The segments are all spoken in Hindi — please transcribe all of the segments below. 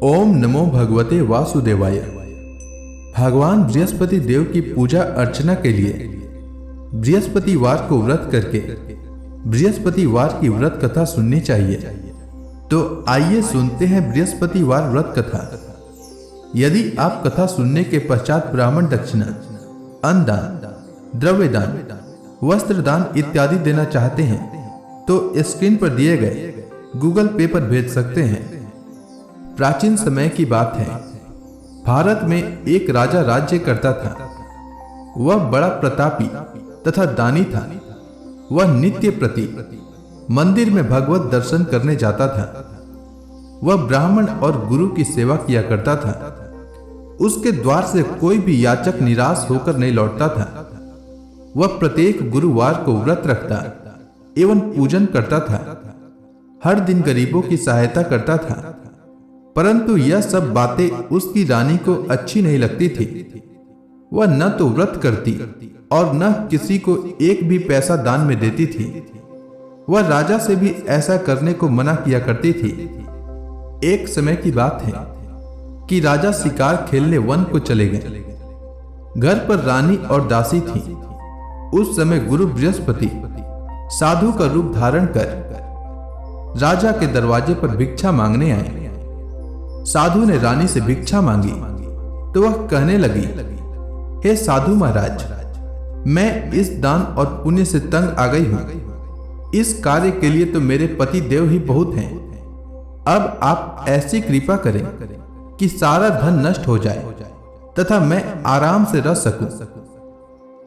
ओम नमो भगवते वासुदेवाय। भगवान बृहस्पति देव की पूजा अर्चना के लिए बृहस्पतिवार को व्रत करके बृहस्पतिवार की व्रत कथा सुननी चाहिए। तो आइए सुनते हैं बृहस्पतिवार व्रत कथा। यदि आप कथा सुनने के पश्चात ब्राह्मण दक्षिणा, अन्नदान, द्रव्यदान, वस्त्रदान इत्यादि देना चाहते हैं तो स्क्रीन पर दिए गए गूगल पे पर भेज सकते हैं। प्राचीन समय की बात है, भारत में एक राजा राज्य करता था। वह बड़ा प्रतापी तथा दानी था। वह नित्य प्रति मंदिर में भगवत दर्शन करने जाता था। वह ब्राह्मण और गुरु की सेवा किया करता था। उसके द्वार से कोई भी याचक निराश होकर नहीं लौटता था। वह प्रत्येक गुरुवार को व्रत रखता एवं पूजन करता था। हर दिन गरीबों की सहायता करता था। परंतु यह सब बातें उसकी रानी को अच्छी नहीं लगती थी। वह न तो व्रत करती और न किसी को एक भी पैसा दान में देती थी। वह राजा से भी ऐसा करने को मना किया करती थी। एक समय की बात है कि राजा शिकार खेलने वन को चले गए। घर पर रानी और दासी थी। उस समय गुरु बृहस्पति साधु का रूप धारण कर राजा के दरवाजे पर भिक्षा मांगने आए। साधु ने रानी से भिक्षा मांगी तो वह कहने लगी, हे साधु महाराज, मैं इस दान और पुण्य से तंग आ गई हूं। इस कार्य के लिए तो मेरे पति देव ही बहुत हैं। अब आप ऐसी कृपा करें कि सारा धन नष्ट हो जाए तथा मैं आराम से रह सकूं।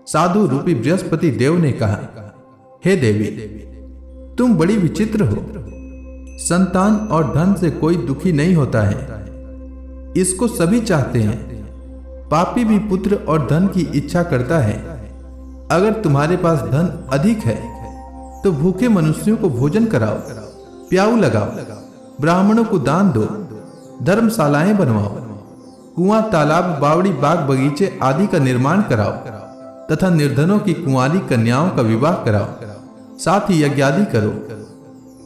साधु रूपी बृहस्पति देव ने कहा, हे देवी, तुम बड़ी विचित्र हो। संतान और धन से कोई दुखी नहीं होता है, इसको सभी चाहते हैं। पापी भी पुत्र और धन की इच्छा करता है। अगर तुम्हारे पास धन अधिक है तो भूखे मनुष्यों को भोजन कराओ, प्याऊ लगाओ, ब्राह्मणों को दान दो, धर्मशालाएं बनवाओ, कुआं, तालाब, बावड़ी, बाग, बगीचे आदि का निर्माण कराओ तथा निर्धनों की कुंवारी कन्याओं का विवाह कराओ, साथ ही यज्ञादि करो।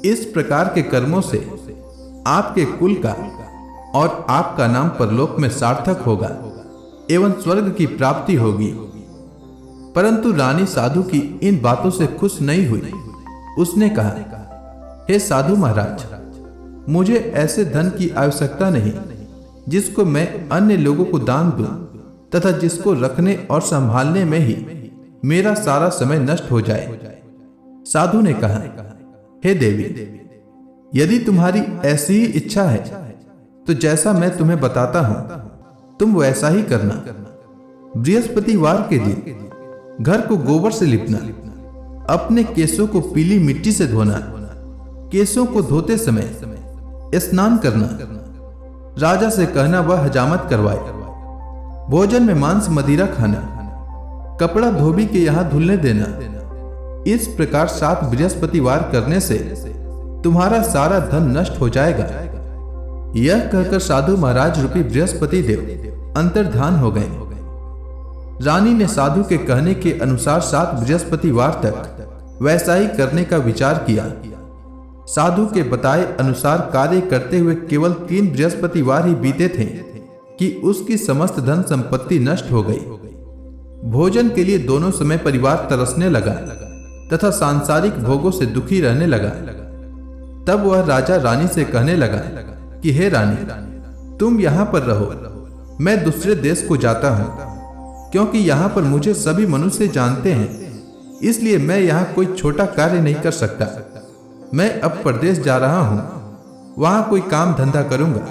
इस प्रकार के कर्मों से आपके कुल का और आपका नाम परलोक में सार्थक होगा एवं स्वर्ग की प्राप्ति होगी। परंतु रानी साधु की इन बातों से खुश नहीं हुई। उसने कहा, हे साधु महाराज, मुझे ऐसे धन की आवश्यकता नहीं जिसको मैं अन्य लोगों को दान दूं तथा जिसको रखने और संभालने में ही मेरा सारा समय नष्ट हो जाए। साधु ने कहा, हे देवी, यदि तुम्हारी ऐसी ही इच्छा है तो जैसा मैं तुम्हें बताता हूं तुम वैसा ही करना। बृहस्पतिवार के दिन घर को गोबर से लिपना, अपने केसों को पीली मिट्टी से धोना, केसों को धोते समय स्नान करना, राजा से कहना वह हजामत करवाए, भोजन में मांस मदिरा खाना, कपड़ा धोबी के यहां धुलने देना। इस प्रकार 7 बृहस्पतिवार करने से तुम्हारा सारा धन नष्ट हो जाएगा। यह कहकर साधु महाराज रूपी बृहस्पति देव अंतर्धान हो गए। रानी ने साधु के कहने के अनुसार 7 बृहस्पतिवार तक वैसा ही करने का विचार किया। साधु के बताए अनुसार कार्य करते हुए केवल 3 बृहस्पतिवार ही बीते थे कि उसकी समस्त धन संपत्ति नष्ट हो गई। भोजन के लिए दोनों समय परिवार तरसने लगा तथा सांसारिक भोगों से दुखी रहने लगा। तब वह राजा रानी से कहने लगा कि हे रानी, तुम यहां पर रहो, मैं दूसरे देश को जाता हूं, क्योंकि यहां पर मुझे सभी मनुष्य जानते हैं, इसलिए मैं यहां कोई छोटा कार्य नहीं कर सकता। मैं अब परदेश जा रहा हूं, वहां कोई काम धंधा करूंगा,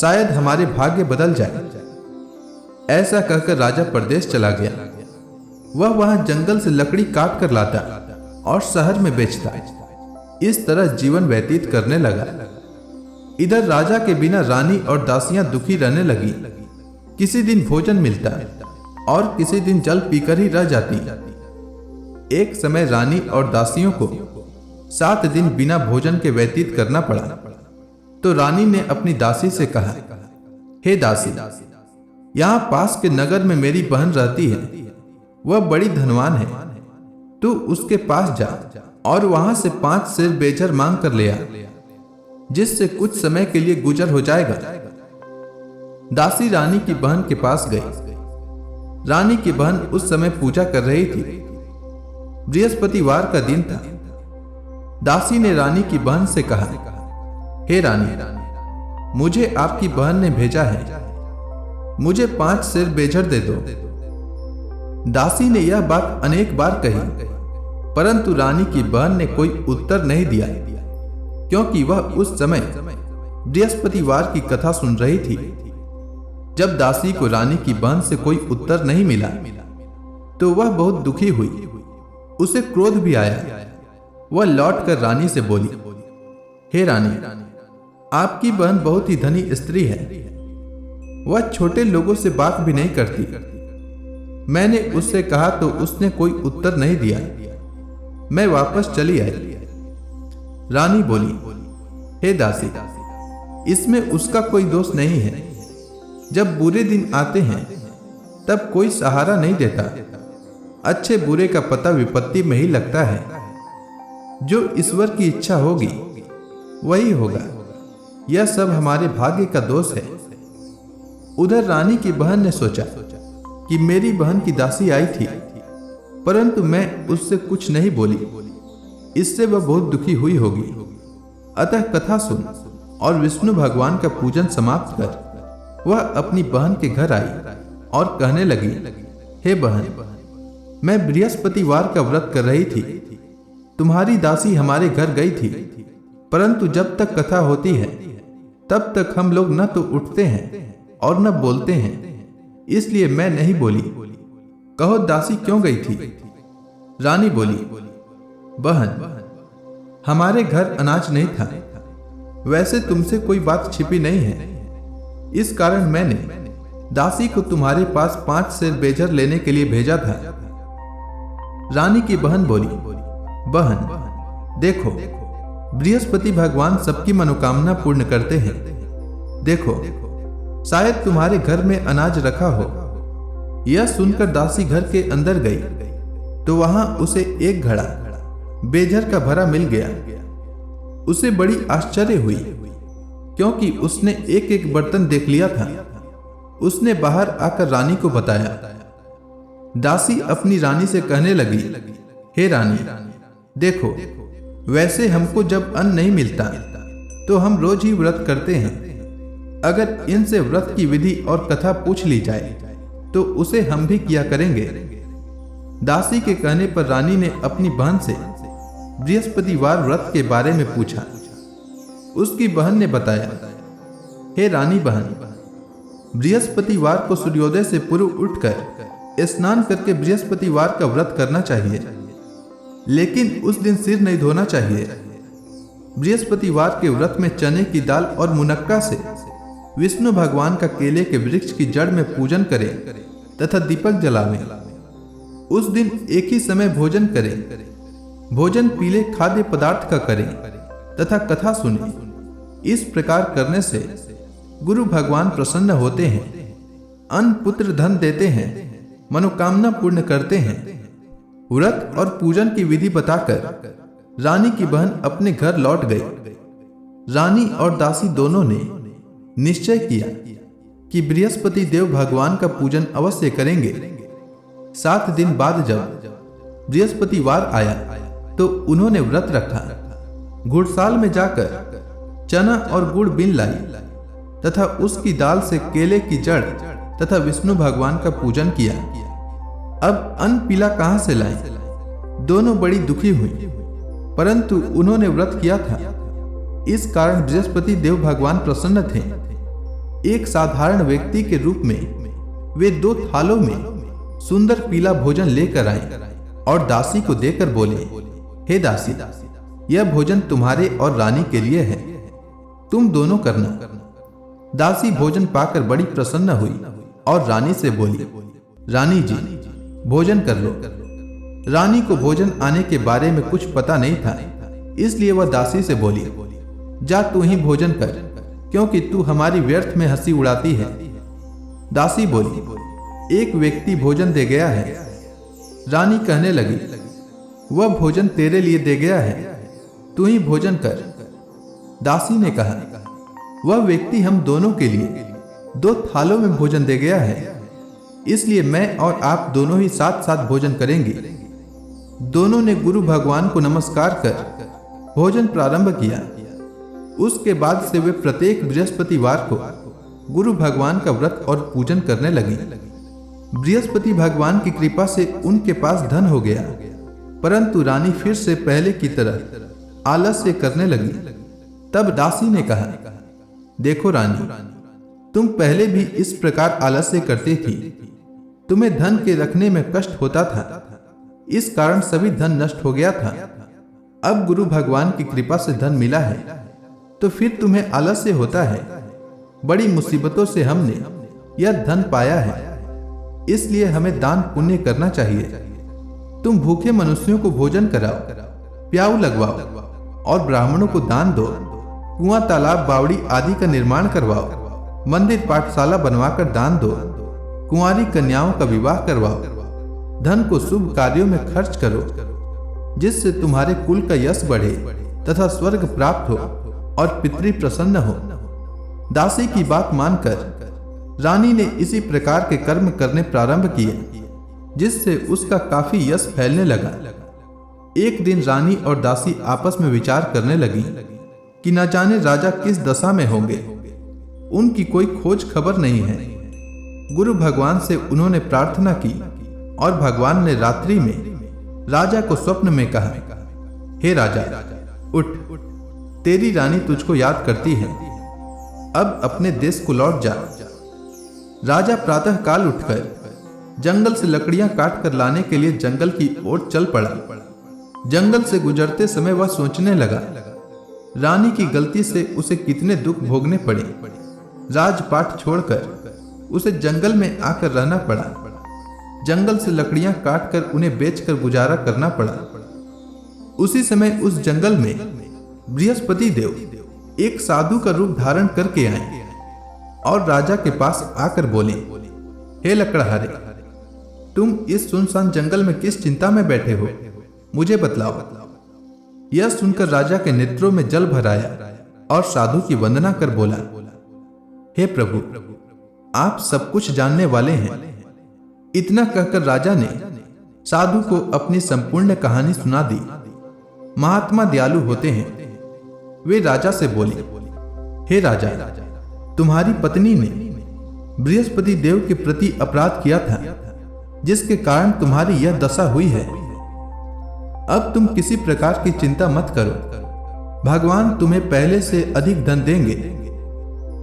शायद हमारे भाग्य बदल जाए। ऐसा कहकर राजा परदेश चला गया। वह वहां जंगल से लकड़ी काट कर लाता और शहर में बेचता। इस तरह जीवन व्यतीत करने लगा। इधर राजा के बिना रानी और दासियां दुखी रहने लगी। किसी दिन भोजन मिलता और किसी दिन जल पीकर ही रह जाती। एक समय रानी और दासियों को 7 दिन बिना भोजन के व्यतीत करना पड़ा। तो रानी ने अपनी दासी से कहा, हे दासी, यहां पास के नगर में मेरी बहन रहती है। वह बड़ी धनवान है। तू उसके पास जा और वहां से 5 सेर बेजर मांग कर ले आ, जिससे कुछ समय के लिए गुजर हो जाएगा। दासी रानी की बहन के पास गई। रानी की बहन उस समय पूजा कर रही थी। बृहस्पतिवार का दिन था। दासी ने रानी की बहन से कहा, हे रानी, मुझे आपकी बहन ने भेजा है, मुझे 5 सेर बेजर दे दो। दासी ने यह बात अनेक बार कही, परंतु रानी की बहन ने कोई उत्तर नहीं दिया, क्योंकि वह उस समय बृहस्पतिवार की कथा सुन रही थी। जब दासी को रानी की बहन से कोई उत्तर नहीं मिला तो वह बहुत दुखी हुई। उसे क्रोध भी आया। वह लौटकर रानी से बोली, हे रानी, आपकी बहन बहुत ही धनी स्त्री है। वह छोटे लोगों से बात भी नहीं करती। मैंने उससे कहा तो उसने कोई उत्तर नहीं दिया। मैं वापस चली आई। रानी बोली, हे दासी, इसमें उसका कोई दोष नहीं है। जब बुरे दिन आते हैं तब कोई सहारा नहीं देता। अच्छे बुरे का पता विपत्ति में ही लगता है। जो ईश्वर की इच्छा होगी वही होगा। यह सब हमारे भाग्य का दोष है। उधर रानी की बहन ने सोचा कि मेरी बहन की दासी आई थी, परंतु मैं उससे कुछ नहीं बोली। इससे वह बहुत दुखी हुई होगी। अतः कथा सुन और विष्णु भगवान का पूजन समाप्त कर वह अपनी बहन के घर आई और कहने लगी, हे बहन, मैं बृहस्पतिवार का व्रत कर रही थी। तुम्हारी दासी हमारे घर गई थी, परंतु जब तक कथा होती है तब तक हम लोग न तो उठते हैं और न बोलते हैं, इसलिए मैं नहीं बोली। कहो दासी क्यों गई थी? रानी बोली, बहन, हमारे घर अनाज नहीं था। वैसे तुमसे कोई बात छिपी नहीं है। इस कारण मैंने दासी को तुम्हारे पास 5 सेर बेजर लेने के लिए भेजा था। रानी की बहन बोली, बहन, देखो, बृहस्पति भगवान सबकी मनोकामना पूर्ण करते हैं। देखो, शायद तुम्हारे घर में अनाज रखा हो। यह सुनकर दासी घर के अंदर गई तो वहां उसे एक घड़ा बेजर का भरा मिल गया। उसे बड़ी आश्चर्य हुई, क्योंकि उसने एक एक बर्तन देख लिया था। उसने बाहर आकर रानी को बताया। दासी अपनी रानी से कहने लगी, हे रानी, देखो, वैसे हमको जब अन्न नहीं मिलता तो हम रोज ही व्रत करते हैं। अगर इनसे व्रत की विधि और कथा पूछ ली जाए तो उसे हम भी किया करेंगे। दासी के कहने पर रानी ने अपनी बहन से बृहस्पतिवार व्रत के बारे में पूछा। उसकी बहन ने बताया, हे रानी बहन, बृहस्पतिवार को सूर्योदय से पूर्व उठकर स्नान करके बृहस्पतिवार का व्रत करना चाहिए, लेकिन उस दिन सिर नहीं धोना चाहिए। बृहस्पतिवार के व्रत में चने की दाल और मुनक्का से विष्णु भगवान का केले के वृक्ष की जड़ में पूजन करें तथा दीपक जलावें। उस दिन एक ही समय भोजन करें। भोजन पीले खाद्य पदार्थ का करें तथा कथा सुने। इस प्रकार करने से गुरु भगवान प्रसन्न होते हैं, अन्न पुत्र धन देते हैं, मनोकामना पूर्ण करते हैं। व्रत और पूजन की विधि बताकर रानी की बहन अपने घर लौट गई। रानी और दासी दोनों ने निश्चय किया कि बृहस्पति देव भगवान का पूजन अवश्य करेंगे। 7 दिन बाद जब बृहस्पतिवार आया तो उन्होंने व्रत रखा। घुड़साल में जाकर चना और गुड़ बीन लाई तथा उसकी दाल से केले की जड़ तथा विष्णु भगवान का पूजन किया। अब अन्न पीला कहां से लाएं? दोनों बड़ी दुखी हुई, परंतु उन्होंने व्रत किया था, इस कारण बृहस्पति देव भगवान प्रसन्न थे। एक साधारण व्यक्ति के रूप में वे 2 थालों में सुंदर पीला भोजन लेकर आए और दासी को देकर बोले, हे दासी, यह भोजन तुम्हारे और रानी के लिए है, तुम दोनों करना। दासी भोजन पाकर बड़ी प्रसन्न हुई और रानी से बोली, रानी जी, भोजन कर लो। रानी को भोजन आने के बारे में कुछ पता नहीं था, इसलिए वह दासी से बोली, जा तू ही भोजन कर, क्योंकि तू हमारी व्यर्थ में हंसी उड़ाती है। दासी बोली, एक व्यक्ति भोजन दे गया है। रानी कहने लगी, वह भोजन तेरे लिए दे गया है, तू ही भोजन कर। दासी ने कहा, वह व्यक्ति हम दोनों के लिए, 2 थालों में भोजन दे गया है, इसलिए मैं और आप दोनों ही साथ साथ भोजन करेंगे। दोनों ने गुरु भगवान को नमस्कार कर भोजन प्रारंभ किया। उसके बाद से वे प्रत्येक बृहस्पतिवार को गुरु भगवान का व्रत और पूजन करने लगी। बृहस्पति भगवान की कृपा से उनके पास धन हो गया, परंतु रानी फिर से पहले की तरह आलस्य करने लगी। तब दासी ने कहा, देखो रानी, तुम पहले भी इस प्रकार आलस्य करती थी। तुम्हें धन के रखने में कष्ट होता था, इस कारण सभी धन नष्ट हो गया था। अब गुरु भगवान की कृपा से धन मिला है, तो फिर तुम्हें आलस्य होता है। बड़ी मुसीबतों से हमने यह धन पाया है, इसलिए हमें दान पुण्य करना चाहिए। तुम भूखे मनुष्यों को भोजन कराओ, प्याऊ लगवाओ और ब्राह्मणों को दान दो। कुआं, तालाब, बावड़ी आदि का निर्माण करवाओ। मंदिर, पाठशाला बनवाकर दान दो। कुंवारी कन्याओं का विवाह करवाओ। धन को शुभ कार्यों में खर्च करो, जिससे तुम्हारे कुल का यश बढ़े तथा स्वर्ग प्राप्त हो और पितृ प्रसन्न हो। दासी की बात मानकर रानी ने इसी प्रकार के कर्म करने प्रारंभ किए, जिससे उसका काफी यश फैलने लगा। एक दिन रानी और दासी आपस में विचार करने लगी कि न जाने राजा किस दशा में होंगे। उनकी कोई खोज खबर नहीं है। गुरु भगवान से उन्होंने प्रार्थना की और भगवान ने रात्रि में राजा को स्वप्न में कहा, हे राजा, उठ, तेरी रानी तुझको याद करती है। अब अपने देश को लौट जा। राजा प्रातः काल उठकर जंगल से लकड़ियां काट कर लाने के लिए जंगल की ओर चल पड़ा। जंगल से गुजरते समय वह सोचने लगा, रानी की गलती से उसे कितने दुख भोगने पड़े। राजपाट छोड़कर उसे जंगल में आकर रहना पड़ा। जंगल से लकड़ियां काट कर उन्हें बेचकर गुजारा करना पड़ा। उसी समय उस जंगल में बृहस्पति देव एक साधु का रूप धारण करके आए और राजा के पास आकर बोले, हे लकड़हारे, तुम इस सुनसान जंगल में किस चिंता में बैठे हो, मुझे बतलाओ। यह सुनकर राजा के नेत्रों में जल भर आया और साधु की वंदना कर बोला, हे प्रभु, आप सब कुछ जानने वाले हैं। इतना कहकर राजा ने साधु को अपनी संपूर्ण कहानी सुना दी। महात्मा दयालु होते हैं। वे राजा से बोले, हे राजा, तुम्हारी पत्नी ने बृहस्पति देव के प्रति अपराध किया था, जिसके कारण तुम्हारी यह दशा हुई है। अब तुम किसी प्रकार की चिंता मत करो, भगवान तुम्हें पहले से अधिक धन देंगे।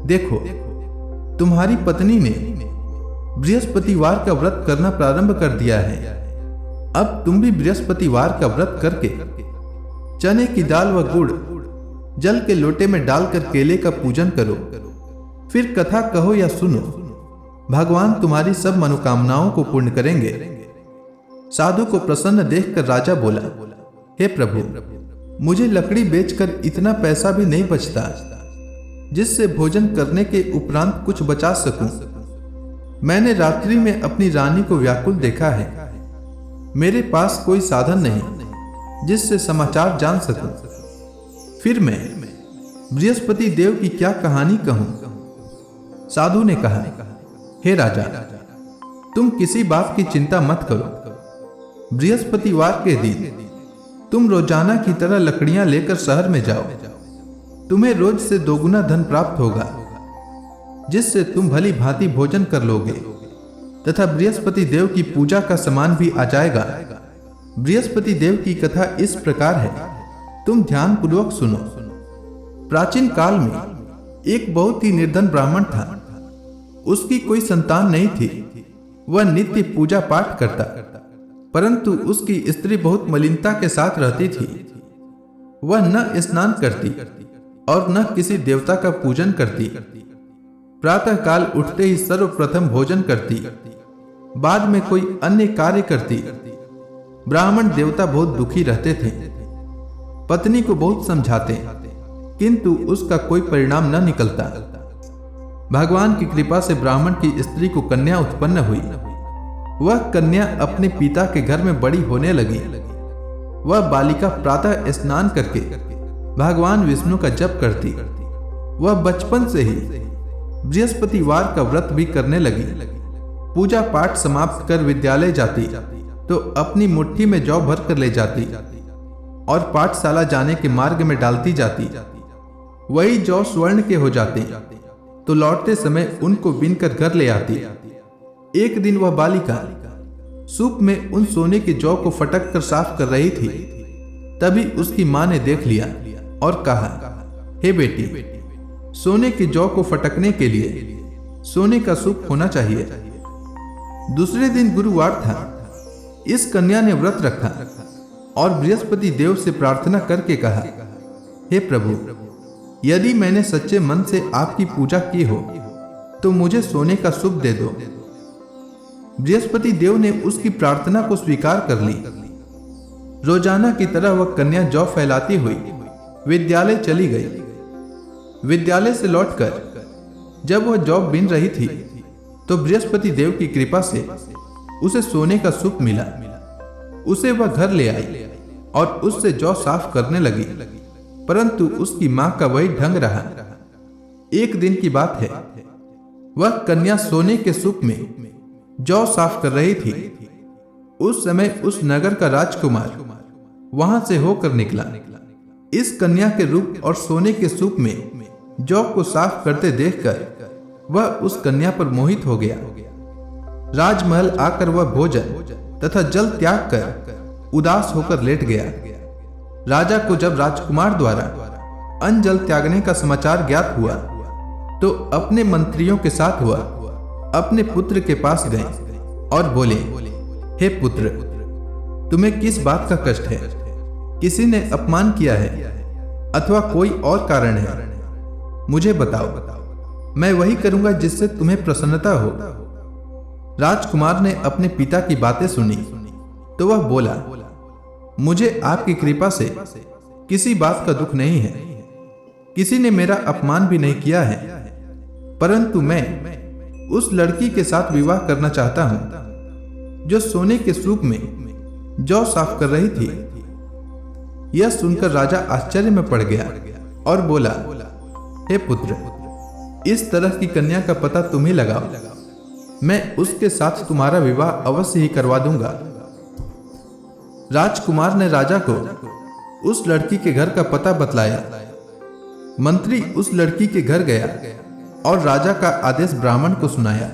देखो, तुम्हारी पत्नी ने बृहस्पतिवार का व्रत करना प्रारंभ कर दिया है। अब तुम भी बृहस्पतिवार का व्रत करके चने की दाल व गुड़ जल के लोटे में डालकर केले का पूजन करो। फिर कथा कहो या सुनो, भगवान तुम्हारी सब मनोकामनाओं को पूर्ण करेंगे। साधु को प्रसन्न देखकर राजा बोला, हे प्रभु, मुझे लकड़ी बेचकर इतना पैसा भी नहीं बचता जिससे भोजन करने के उपरांत कुछ बचा सकूं। मैंने रात्रि में अपनी रानी को व्याकुल देखा है। मेरे पास कोई साधन नहीं जिससे समाचार जान सकूं। फिर मैं बृहस्पति देव की क्या कहानी कहूं? साधु ने कहा, हे राजा, तुम किसी बात की चिंता मत करो। बृहस्पतिवार के दिन तुम रोजाना की तरह लकड़ियां लेकर शहर में जाओ। तुम्हें रोज से दोगुना धन प्राप्त होगा, जिससे तुम भली भांति भोजन कर लोगे तथा बृहस्पति देव की पूजा का सामान भी आ जाएगा। बृहस्पति देव की कथा इस प्रकार है, तुम ध्यान पूर्वक सुनो। प्राचीन काल में एक बहुत ही निर्धन ब्राह्मण था। उसकी कोई संतान नहीं थी। वह नित्य पूजा पाठ करता, परंतु उसकी स्त्री बहुत मलिनता के साथ रहती थी। वह न स्नान करती और न किसी देवता का पूजन करती। प्रातः काल उठते ही सर्वप्रथम भोजन करती, बाद में कोई अन्य कार्य करती। ब्राह्मण देवता बहुत दुखी रहते थे। पत्नी को बहुत समझाते, किंतु उसका कोई परिणाम न निकलता। भगवान की कृपा से ब्राह्मण की स्त्री को कन्या उत्पन्न हुई। वह कन्या अपने पिता के घर में बड़ी होने लगी। वह बालिका प्रातः स्नान करके भगवान विष्णु का जप करती। वह बचपन से ही बृहस्पतिवार का व्रत भी करने लगी। पूजा पाठ समाप्त कर विद्यालय जाती तो अपनी मुट्ठी में जौ भर कर ले जाती और पाठशाला जाने के मार्ग में डालती जाती। वही जौ स्वर्ण के हो जाते तो लौटते समय उनको बीनकर घर ले आती। एक दिन वह बालिका सूप में उन सोने के जौ को फटक कर साफ कर रही थी। तभी उसकी मां ने देख लिया और कहा, हे बेटी, सोने के जौ को फटकने के लिए सोने का सूप होना चाहिए। दूसरे दिन गुरुवार था। इस कन्या ने व्रत रखा और बृहस्पति देव से प्रार्थना करके कहा, हे प्रभु, यदि मैंने सच्चे मन से आपकी पूजा की हो तो मुझे सोने का सूप दे दो। बृहस्पति देव ने उसकी प्रार्थना को स्वीकार कर ली। रोजाना की तरह वह कन्या जौ फैलाती हुई विद्यालय चली गई। विद्यालय से लौटकर जब वह जौ बीन रही थी तो बृहस्पति देव की कृपा से उसे सोने का सूप मिला। उसे वह घर ले आई और उससे जौ साफ करने लगी, परंतु उसकी मां का वही ढंग रहा। एक दिन की बात है, वह कन्या सोने के सूप में जौ साफ कर रही थी। उस समय उस नगर का राजकुमार वहां से होकर निकला। इस कन्या के रूप और सोने के सूप में जौ को साफ करते देखकर वह उस कन्या पर मोहित हो गया। राजमहल आकर वह भोजन तथा जल त्याग कर उदास होकर लेट गया। राजा को जब राजकुमार द्वारा अन्न जल त्यागने का समाचार ज्ञात हुआ तो अपने मंत्रियों के साथ वह अपने पुत्र के पास गए और बोले, हे पुत्र, तुम्हें किस बात का कष्ट है? किसी ने अपमान किया है अथवा कोई और कारण है? मुझे बताओ, मैं वही करूंगा जिससे तुम्हें प्रसन्नता हो। राजकुमार ने अपने पिता की बातें सुनी तो वह बोला, मुझे आपकी कृपा से किसी बात का दुख नहीं है। किसी ने मेरा अपमान भी नहीं किया है, परंतु मैं उस लड़की के साथ विवाह करना चाहता हूं जो सोने के सूप में जौ साफ कर रही थी। यह सुनकर राजा आश्चर्य में पड़ गया और बोला, हे पुत्र, इस तरह की कन्या का पता तुम ही लगाओ। मैं उसके साथ तुम्हारा विवाह अवश्य ही करवा दूंगा। राजकुमार ने राजा को उस लड़की के घर का पता बतलाया। मंत्री उस लड़की के घर गया और राजा का आदेश ब्राह्मण को सुनाया।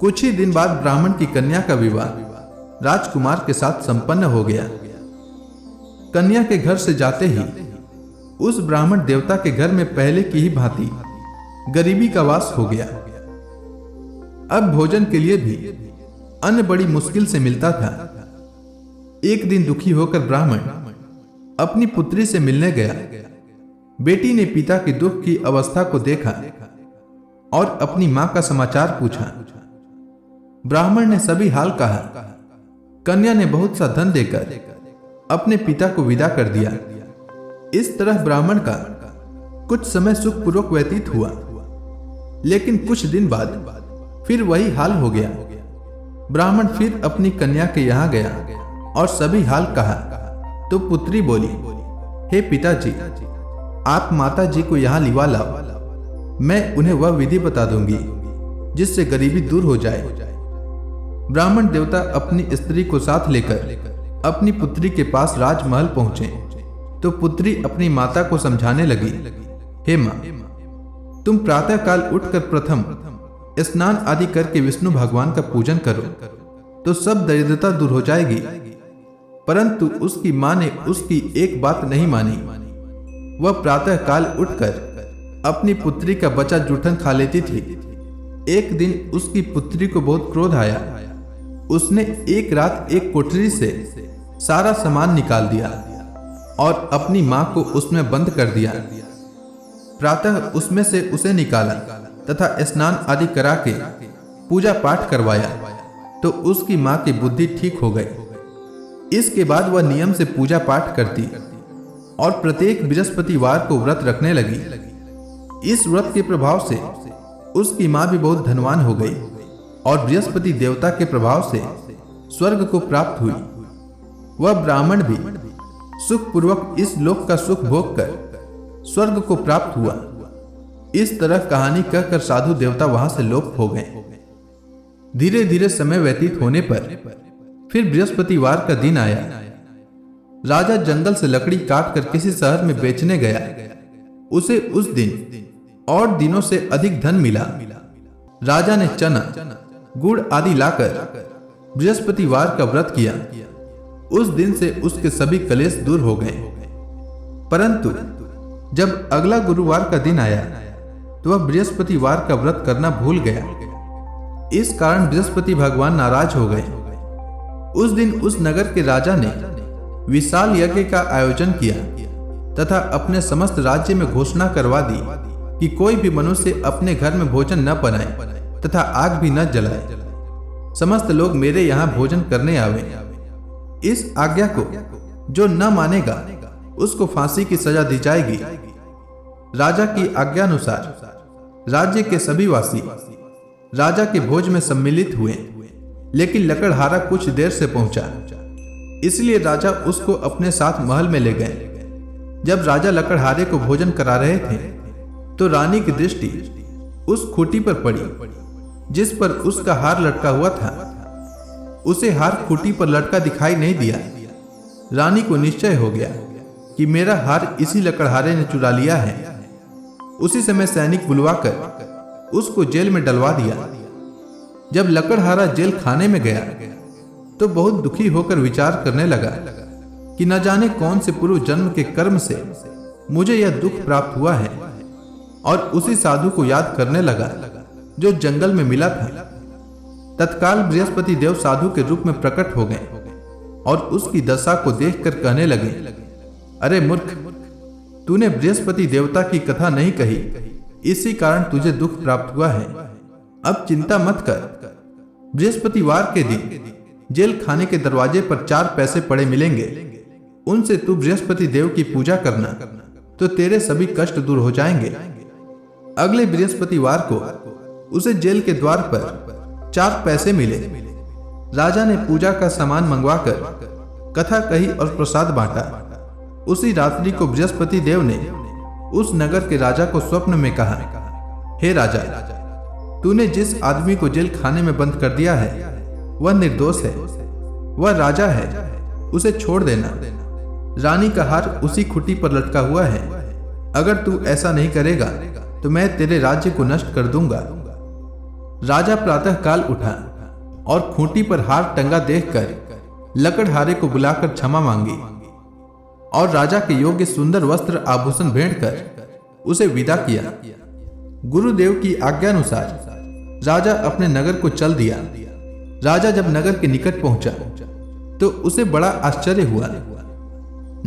कुछ ही दिन बाद ब्राह्मण की कन्या का विवाह राजकुमार के साथ संपन्न हो गया। कन्या के घर से जाते ही उस ब्राह्मण देवता के घर में पहले की ही भांति गरीबी का वास हो गया। अब भोजन के लिए भी अन्न बड़ी मुश्किल से मिलता था। एक दिन दुखी होकर ब्राह्मण अपनी पुत्री से मिलने गया। बेटी ने पिता के दुख की अवस्था को देखा और अपनी मां का समाचार पूछा। ब्राह्मण ने सभी हाल कहा। कन्या ने बहुत सा धन देकर अपने पिता को विदा कर दिया। इस तरह ब्राह्मण का कुछ समय सुखपूर्वक व्यतीत हुआ, लेकिन कुछ दिन बाद फिर वही हाल हो गया। ब्राह्मण फिर अपनी कन्या के यहां गया और सभी हाल कहा तो पुत्री बोली, हे पिताजी, आप माता जी को यहां लिवा लाओ। मैं उन्हें वह विधि बता दूंगी जिससे गरीबी दूर हो जाए। ब्राह्मण देवता अपनी स्त्री को साथ लेकर अपनी पुत्री के पास राजमहल पहुंचे तो पुत्री अपनी माता को समझाने लगी, हे मां, तुम प्रातःकाल उठकर प्रथम स्नान आदि करके विष्णु भगवान का पूजन करो तो सब दरिद्रता दूर हो जाएगी। परंतु उसकी मां ने उसकी एक बात नहीं मानी। वह प्रातः काल उठकर अपनी पुत्री का बचा जूठन खा लेती थी। एक दिन उसकी पुत्री को बहुत क्रोध आया। उसने एक रात एक कोठरी से सारा सामान निकाल दिया और अपनी मां को उसमें बंद कर दिया। प्रातः उसमें से उसे निकाला तथा स्नान आदि करा के पूजा पाठ करवाया तो उसकी मां की बुद्धि ठीक हो गई। इसके बाद वह नियम से पूजा पाठ करती और प्रत्येक बृहस्पतिवार को व्रत रखने लगी। इस व्रत के प्रभाव से उसकी मां भी बहुत धनवान हो गई और बृहस्पति देवता के प्रभाव से स्वर्ग को प्राप्त हुई। वह ब्राह्मण भी सुखपूर्वक इस लोक का सुख भोग कर स्वर्ग को प्राप्त हुआ। इस तरह कहानी कहकर साधु देवता वहां से लोप हो गए। धीरे धीरे समय व्यतीत होने पर फिर बृहस्पतिवार का दिन आया। राजा जंगल से लकड़ी काट कर किसी शहर में बेचने गया। उसे उस दिन और दिनों से अधिक धन मिला। राजा ने चना, गुड़ आदि लाकर बृहस्पतिवार का व्रत किया। उस दिन से उसके सभी कलेश दूर हो गए। परंतु जब अगला गुरुवार का दिन आया तो वह बृहस्पतिवार का व्रत करना भूल गया। इस कारण बृहस्पति भगवान नाराज हो गए। उस दिन उस नगर के राजा ने विशाल यज्ञ का आयोजन किया तथा अपने समस्त राज्य में घोषणा करवा दी कि कोई भी मनुष्य अपने घर में भोजन न बनाए तथा आग भी न जलाए। समस्त लोग मेरे यहाँ भोजन करने आवे। इस आज्ञा को जो न मानेगा उसको फांसी की सजा दी जाएगी। राजा की आज्ञानुसार राज्य के सभी वासी राजा के भोज में सम्मिलित हुए, लेकिन लकड़हारा कुछ देर से पहुंचा, इसलिए राजा उसको अपने साथ महल में ले गए। जब राजा लकड़हारे को भोजन करा रहे थे तो रानी की दृष्टि उस खूंटी पर पड़ी जिस पर उसका हार लटका हुआ था। उसे हार खूंटी पर लटका दिखाई नहीं दिया। रानी को निश्चय हो गया कि मेरा हार इसी लकड़हारे ने चुरा लिया है। उसी समय सैनिक बुलवाकर उसको जेल में डलवा दिया। जब लकड़हारा जेल खाने में गया तो बहुत दुखी होकर विचार करने लगा कि न जाने कौन से पूर्व जन्म के कर्म से मुझे यह दुख प्राप्त हुआ है, और उसी साधु को याद करने लगा जो जंगल में मिला था। तत्काल बृहस्पति देव साधु के रूप में प्रकट हो गए और उसकी दशा को देखकर कहने लगे, अरे मूर्ख, तूने बृहस्पति देवता की कथा नहीं कही, इसी कारण तुझे दुख प्राप्त हुआ है। अब चिंता मत कर। बृहस्पतिवार के दिन जेल खाने के दरवाजे पर 4 पैसे पड़े मिलेंगे। उनसे तू बृहस्पति देव की पूजा करना तो तेरे सभी कष्ट दूर हो जाएंगे। अगले बृहस्पतिवार को उसे जेल के द्वार पर 4 पैसे मिले। राजा ने पूजा का सामान मंगवाकर कथा कही और प्रसाद बांटा। उसी रात्रि को बृहस्पति देव ने उस नगर के राजा को स्वप्न में कहा, हे राजा, तूने जिस आदमी को जेल खाने में बंद कर दिया है वह निर्दोष है, वह राजा है, उसे छोड़ देना। रानी का हार उसी खूंटी पर लटका हुआ है। अगर तू ऐसा नहीं करेगा तो मैं तेरे राज्य को नष्ट कर दूंगा। राजा प्रातः काल उठा और खूंटी पर हार टंगा देखकर लकड़हारे को बुलाकर क्षमा मांगी और राजा के योग्य सुंदर वस्त्र आभूषण भेंट कर उसे विदा किया। गुरुदेव की आज्ञानुसार राजा अपने नगर को चल दिया। राजा जब नगर के निकट पहुंचा तो उसे बड़ा आश्चर्य हुआ।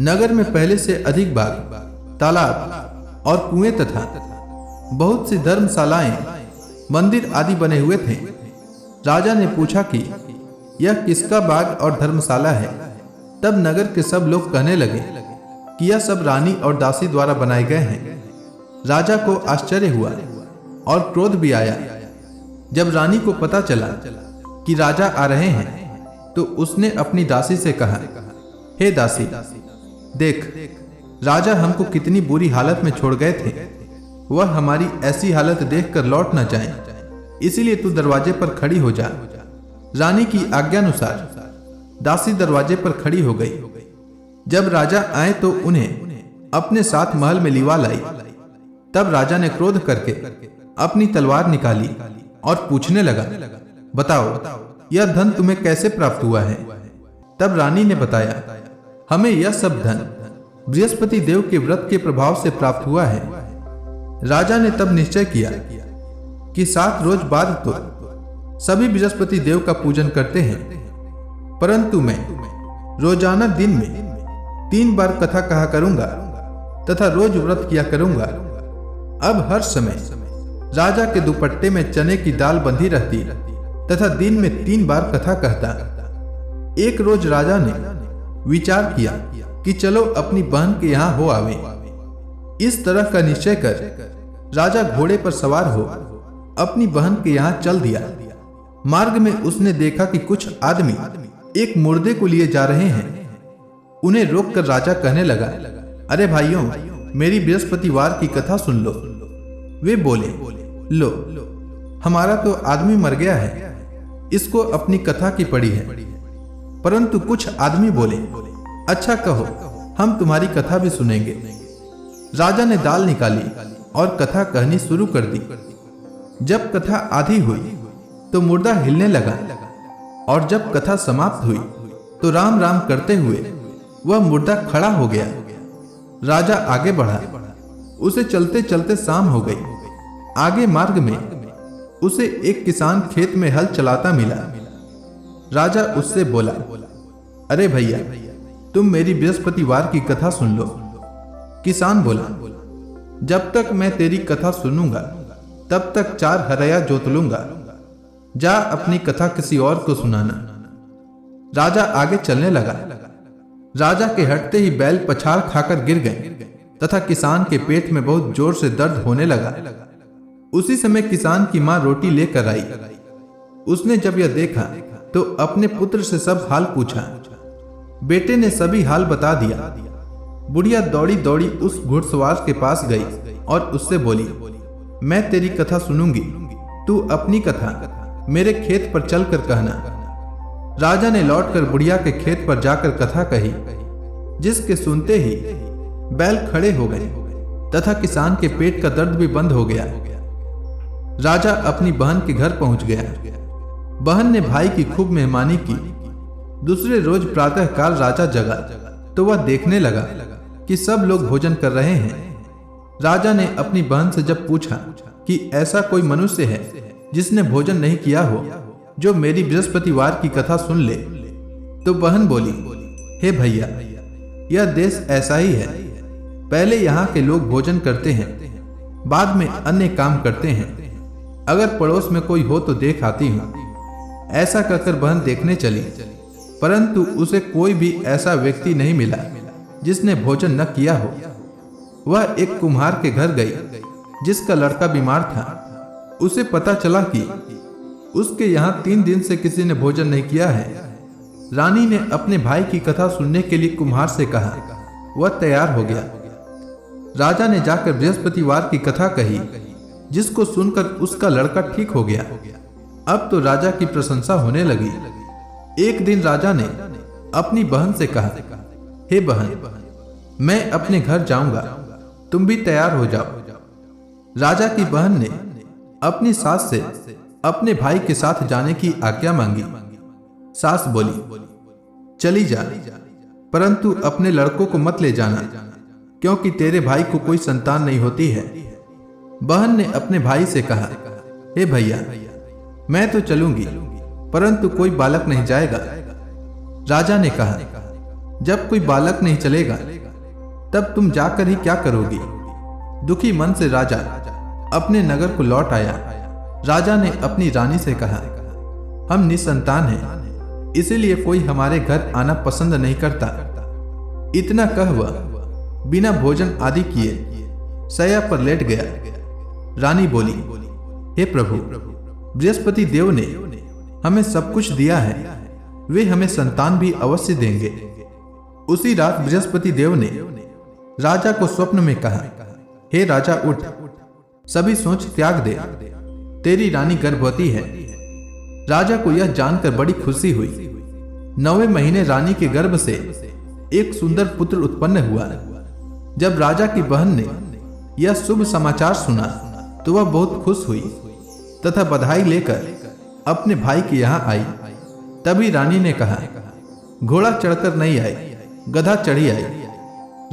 नगर में पहले से अधिक बाग, तालाब और कुएं तथा बहुत सी धर्मशालाएं, मंदिर आदि बने हुए थे। राजा ने पूछा कि यह किसका बाग और धर्मशाला है। तब नगर के सब लोग कहने लगे कि यह सब रानी और दासी द्वारा बनाए गए हैं। राजा को आश्चर्य हुआ और क्रोध भी आया। जब रानी को पता चला कि राजा आ रहे हैं तो उसने अपनी दासी से कहा, हे दासी, देख, राजा हमको कितनी बुरी हालत में छोड़ गए थे। वह हमारी ऐसी हालत देखकर लौट न जाए, इसलिए तू दरवाजे पर खड़ी हो जा। रानी की आज्ञानुसार दासी दरवाजे पर खड़ी हो गई। जब राजा आए तो उन्हें अपने साथ महल में लिवा लाई। तब राजा ने क्रोध करके अपनी तलवार निकाली और पूछने लगा, बताओ, यह धन तुम्हें कैसे प्राप्त हुआ है। तब रानी ने बताया, हमें यह सब धन बृहस्पति देव के व्रत के प्रभाव से प्राप्त हुआ है। राजा ने तब निश्चय किया कि 7 रोज बाद तो सभी बृहस्पति देव का पूजन करते हैं, परंतु मैं रोजाना दिन में 3 बार कथा कहा करूंगा तथा रोज व्रत किया करूंगा। अब हर समय राजा के दुपट्टे में चने की दाल बंधी रहती तथा दिन में 3 बार कथा कहता। एक रोज राजा ने विचार किया कि चलो अपनी बहन के यहाँ हो आवे। इस तरह का निश्चय कर राजा घोड़े पर सवार हो अपनी बहन के यहाँ चल दिया। मार्ग में उसने देखा कि कुछ आदमी एक मुर्दे को लिए जा रहे हैं। उन्हें रोककर राजा कहने लगा, अरे भाइयों, मेरी बृहस्पतिवार की कथा सुन लो। वे बोले, लो, हमारा तो आदमी मर गया है, इसको अपनी कथा की पड़ी है। परंतु कुछ आदमी बोले, अच्छा कहो, हम तुम्हारी कथा भी सुनेंगे। राजा ने दाल निकाली और कथा कहनी शुरू कर दी। जब कथा आधी हुई तो मुर्दा हिलने लगा, और जब कथा समाप्त हुई तो राम राम करते हुए वह मुर्दा खड़ा हो गया। राजा आगे बढ़ा, उसे चलते चलते शाम हो गई। आगे मार्ग में उसे एक किसान खेत में हल चलाता मिला। राजा उससे बोला, अरे भैया, तुम मेरी बृहस्पतिवार की कथा सुन लो। किसान बोला, जब तक मैं तेरी कथा सुनूंगा तब तक 4 हरया जोत लूंगा। जा अपनी कथा किसी और को सुनाना। राजा आगे चलने लगा। राजा के हटते ही बैल पछाड़ खाकर गिर गए तथा किसान के पेट में बहुत जोर से दर्द होने लगा। उसी समय किसान की मां रोटी लेकर आई। उसने जब यह देखा तो अपने पुत्र से सब हाल पूछा। बेटे ने सभी हाल बता दिया। बुढ़िया दौड़ी दौड़ी उस घुड़सवार के पास गई और उससे बोली, मैं तेरी कथा सुनूंगी, तू अपनी कथा मेरे खेत पर चलकर कहना। राजा ने लौटकर बुढ़िया के खेत पर जाकर कथा कही, जिसके सुनते ही बैल खड़े हो गए तथा किसान के पेट का दर्द भी बंद हो गया। राजा अपनी बहन के घर पहुंच गया। बहन ने भाई की खूब मेहमानी की। दूसरे रोज प्रातः काल राजा जगा तो वह देखने लगा कि सब लोग भोजन कर रहे हैं। राजा ने अपनी बहन से जब पूछा कि ऐसा कोई मनुष्य है जिसने भोजन नहीं किया हो, जो मेरी बृहस्पतिवार की कथा सुन ले, तो बहन बोली, हे भैया, यह देश ऐसा ही है। पहले यहाँ के लोग भोजन करते हैं, बाद में अन्य काम करते हैं। अगर पड़ोस में कोई हो तो देख आती हूँ। ऐसा कहकर बहन देखने चली, परंतु उसे कोई भी ऐसा व्यक्ति नहीं मिला जिसने भोजन न किया हो। वह एक कुम्हार के घर गई जिसका लड़का बीमार था। उसे पता चला कि उसके यहाँ 3 दिन से किसी ने भोजन नहीं किया है। रानी ने अपने भाई की कथा सुनने के लिए कुम्हार से कहा। वह तैयार हो गया। राजा ने जाकर बृहस्पतिवार की कथा कही, जिसको सुनकर उसका लड़का ठीक हो गया। अब तो राजा की प्रशंसा होने लगी। एक दिन राजा ने अपनी बहन से कहा, हे बहन, मैं अपने घर जाऊंगा, तुम भी तैयार हो जाओ। राजा की बहन ने अपनी सास से अपने भाई के साथ जाने की आज्ञा मांगी। सास बोली, चली जा, परंतु अपने लड़कों को मत ले जाना, क्योंकि तेरे भाई को कोई संतान नहीं होती है। बहन ने अपने भाई से कहा, हे भैया, मैं तो चलूंगी, परंतु कोई बालक नहीं जाएगा। राजा ने कहा, जब कोई बालक नहीं चलेगा तब तुम जाकर ही क्या करोगी। दुखी मन से राजा अपने नगर को लौट आया। राजा ने अपनी रानी से कहा, हम निसंतान हैं, इसीलिए कोई हमारे घर आना पसंद नहीं करता। इतना कह वह बिना भोजन आदि किए शैया पर लेट गया। रानी बोली, हे प्रभु, बृहस्पति देव ने हमें सब कुछ दिया है, वे हमें संतान भी अवश्य देंगे। उसी रात बृहस्पति देव ने राजा को स्वप्न में कहा, हे राजा, उठ, सभी सोच त्याग दे, तेरी रानी गर्भवती है। राजा को यह जानकर बड़ी खुशी हुई। 9वें महीने रानी के गर्भ से एक सुंदर पुत्र उत्पन्न हुआ। जब राजा की बहन ने यह शुभ समाचार सुना तो वह बहुत खुश हुई तथा बधाई लेकर अपने भाई के यहाँ आई। तभी रानी ने कहा, घोड़ा चढ़कर नहीं आई, गधा चढ़ी आई।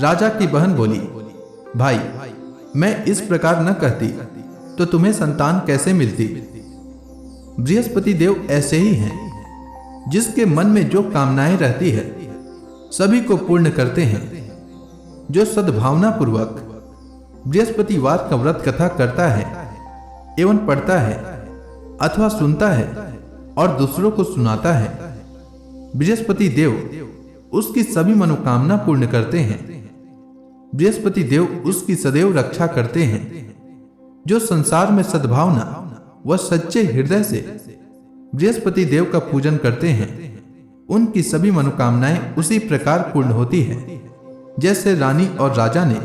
राजा की बहन बोली, भाई, मैं इस प्रकार न कहती तो तुम्हें संतान कैसे मिलती। बृहस्पति देव ऐसे ही हैं, जिसके मन में जो कामनाएं रहती है सभी को पूर्ण करते हैं। जो सद्भावना पूर्वक बृहस्पतिवार का व्रत कथा करता है एवं पढ़ता है अथवा सुनता है और दूसरों को सुनाता है, बृहस्पति देव उसकी सभी मनोकामना पूर्ण करते हैं। बृहस्पति देव उसकी सदैव रक्षा करते हैं। जो संसार में सद्भावना व सच्चे हृदय से बृहस्पति देव का पूजन करते हैं, उनकी सभी मनोकामनाएं उसी प्रकार पूर्ण होती है जैसे रानी और राजा ने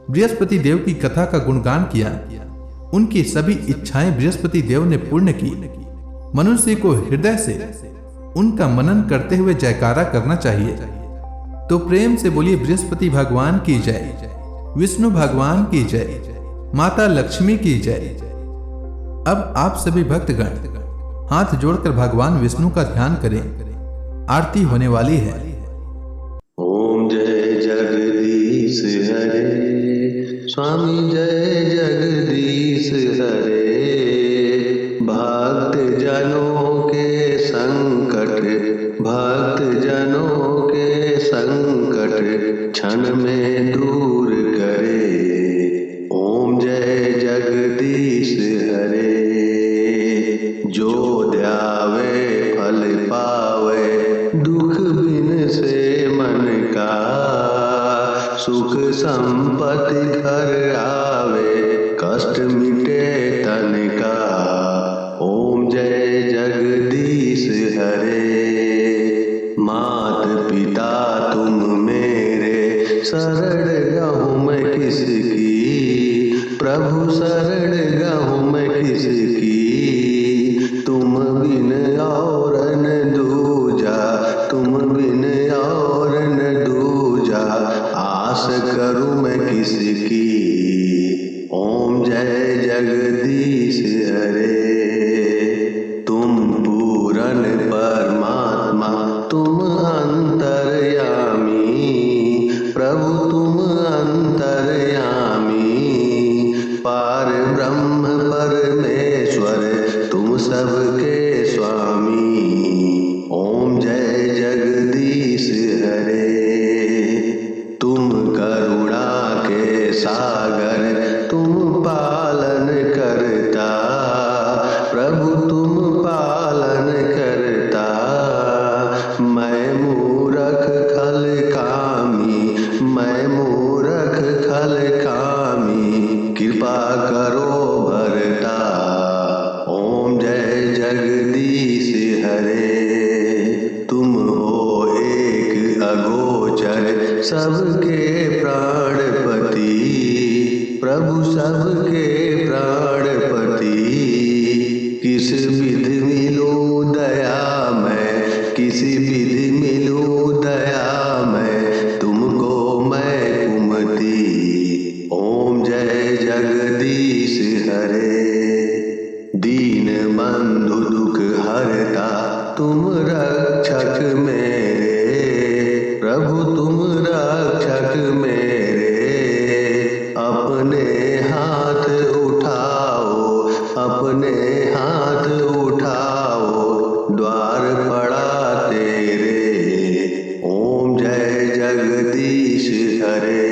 बृहस्पति देव की कथा का गुणगान किया उनकी सभी इच्छाएं बृहस्पति देव ने पूर्ण की। मनुष्य को हृदय से उनका मनन करते हुए जयकारा करना चाहिए। तो प्रेम से बोलिए बृहस्पति भगवान की जय, विष्णु भगवान की जय, माता लक्ष्मी की जय। अब आप सभी भक्तगण हाथ जोड़कर भगवान विष्णु का ध्यान करें। आरती होने वाली है। ओम जय जगदीश हरे, स्वामी जय जगदीश हरे। भक्त जनों के संकट, भक्त जनों के संकट क्षण में दूर करे। ओम जय जगदीश हरे। जो ध्यावे फल पावे, दुख बिन से मन का। सुख संपत्ति घर आवे, कष्ट मिटे तन का। ओम जय जगदीश हरे। मात पिता तुम मेरे, शरण गहूँ मैं किसकी। प्रभु शरण गहूँ मैं किसकी। तुम बिन और न दूजा, तुम बिन और न दूजा। आस करूं मैं किसकी। ओम जय जगदीश हरे। तुम पूरन परमात्मा, तुम अंतर्यामी। प्रभु तुम अंतर्यामी। पार ब्रह्म परमेश्वर, तुम सबके स्वामी। ओम जय जगदीश हरे। तुम करुणा के सागर, तुम पालन करता। प्रभु तुम पालन करता। मैं मूरख खल कामी, मैं मूरख खल कामी। कृपा करो भरता। ओम जय जगदीश हरे। तुम हो एक अगोचर, सबके प्राणपति। प्रभु सबके प्राणपति। किस विधि मिलूं दया मैं, किस विधि मिलूं दया मैं। तुमको मैं कुमति। ओम जय जगदीश हरे। दीन बंधु दुख हरता, तुम रक्षक मेरे। प्रभु तुम रक्षक मेरे। अपने हाथ उठाओ, अपने हाथ उठाओ। द्वार पड़ा तेरे। ओम जय जगदीश हरे।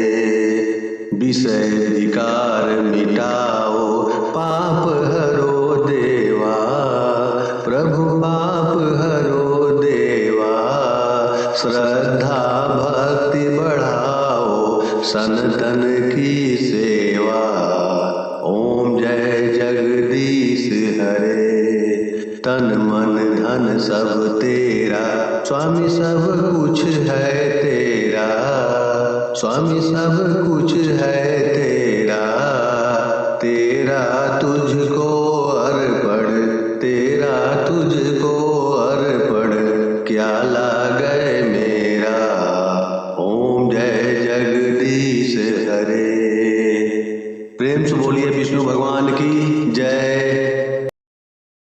विषय विकार मिटाओ, पाप हरो देवा। प्रभु पाप हरो देवा। श्रद्धा भक्ति बढ़ाओ, सनातन की सेवा। ओम जय जगदीश हरे। तन मन धन सब तेरा, स्वामी सब कुछ है तेरा। स्वामी सब कुछ है तेरा। तेरा तुझको अर्पण, तेरा तुझको अर्पण। क्या लागे मेरा। ओम जय जगदीश हरे। प्रेम से बोलिए विष्णु भगवान की जय।